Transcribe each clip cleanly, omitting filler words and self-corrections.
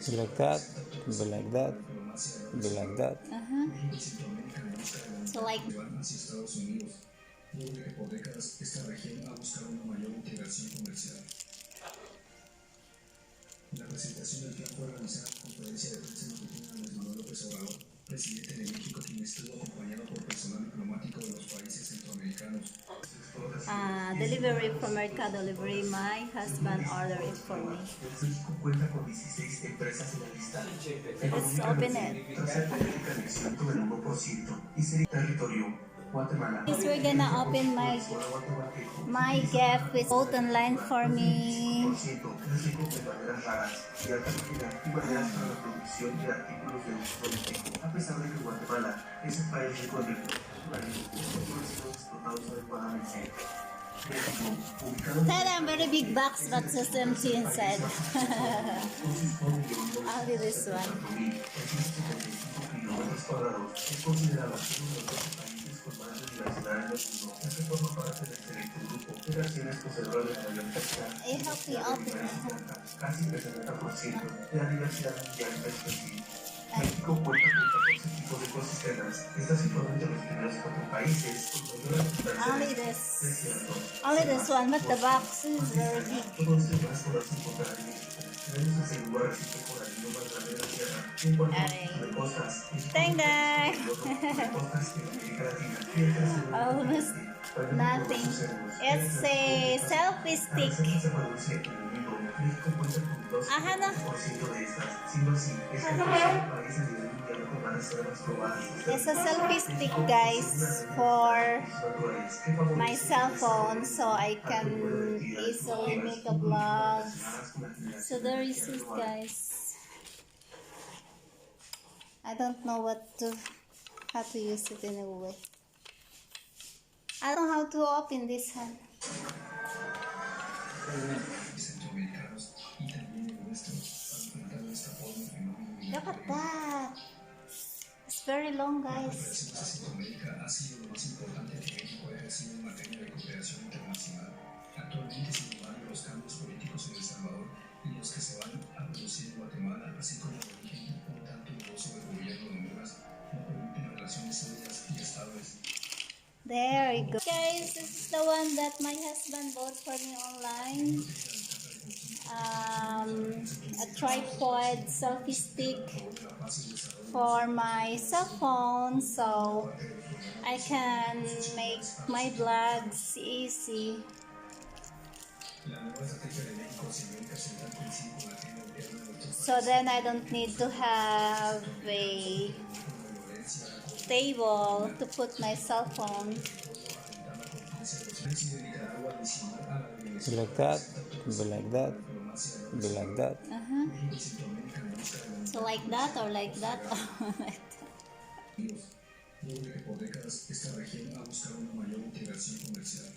Be like that, be like that, be like that. So like La presentación del plan fue realizada en conferencia de prensa matutina de Andrés Manuel López Obrador, presidente de México, quien estuvo acompañado por personal diplomático de los países centroamericanos. Delivery from Mercado Libre. My husband ordered it for me. México cuenta con 16 empresas en la lista. Let's open it. Tras el crecimiento del 1% y sería territorio. Yes, we're gonna open my gift with both online for me. A pesar de que Guatemala es un país rico en adecuadamente. Tada, very big box, but just empty inside. Only this one. Es considerado uno de los países con más diversidad en el mundo, que forma parte del selecto grupo de naciones poseedoras de mayor cantidad casi el 70% de la diversidad mundial perspectiva. México cuenta con 14 tipos de ecosistemas. Está situado entre los primeros 4 países con mayor desiertos. Only this one, but the box is very big. Todo esto más podrás encontrar en México. Tenemos el lugar arrecife coralino más grande de la Tierra. En cuanto a costas, Dang dang! Almost nothing. It's a selfie stick. Ajá, no. It's a selfie stick, guys, for my cell phone, so I can easily make a vlog. So there is it, guys. I don't know how to use it anyway. I don't know how to open this one. Look at that. It's very long, guys. Actualmente, sin embargo, los cambios políticos en El Salvador y los que se van a producir en Guatemala, así como el origen un tanto dudoso del gobierno de Honduras, no permiten relaciones sólidas y estables. There you go. Guys, this is the one that my husband bought for me online. A tripod selfie stick for my cell phone, so I can make my vlogs easy. So then I don't need to have a table to put my cell phone. Be like that, be like that, be like that. So like that or like that or like that. Luego de que por décadas esta región ha buscado una mayor integración comercial.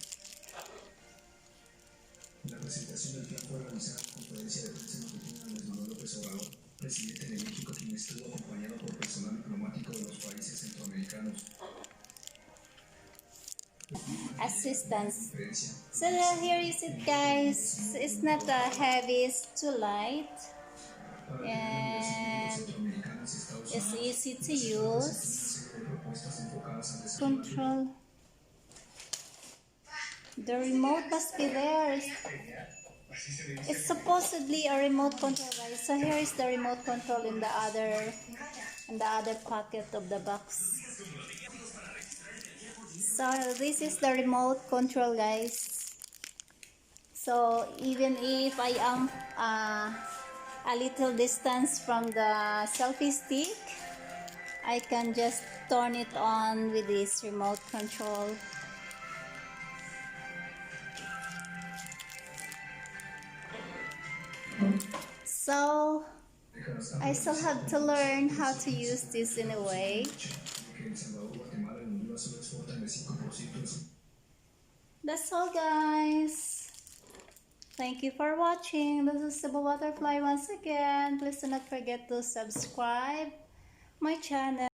La presentación del plan fue realizada en conferencia de prensa matutina de Andrés Manuel López Obrador, presidente de México, quien estuvo acompañado por personal diplomático de los países centroamericanos. Assistance. So here is it, guys. It's not heavy, it's too light, and it's easy to use. Control. The remote must be there. It's supposedly a remote control, guys. So here is the remote control in the other pocket of the box. So this is the remote control, guys. So even if I am a little distance from the selfie stick, I can just turn it on with this remote control. So I still have to learn how to use this in a way. That's all, guys. Thank you for watching. This is Cebu Butterfly once again. Please do not forget to subscribe my channel.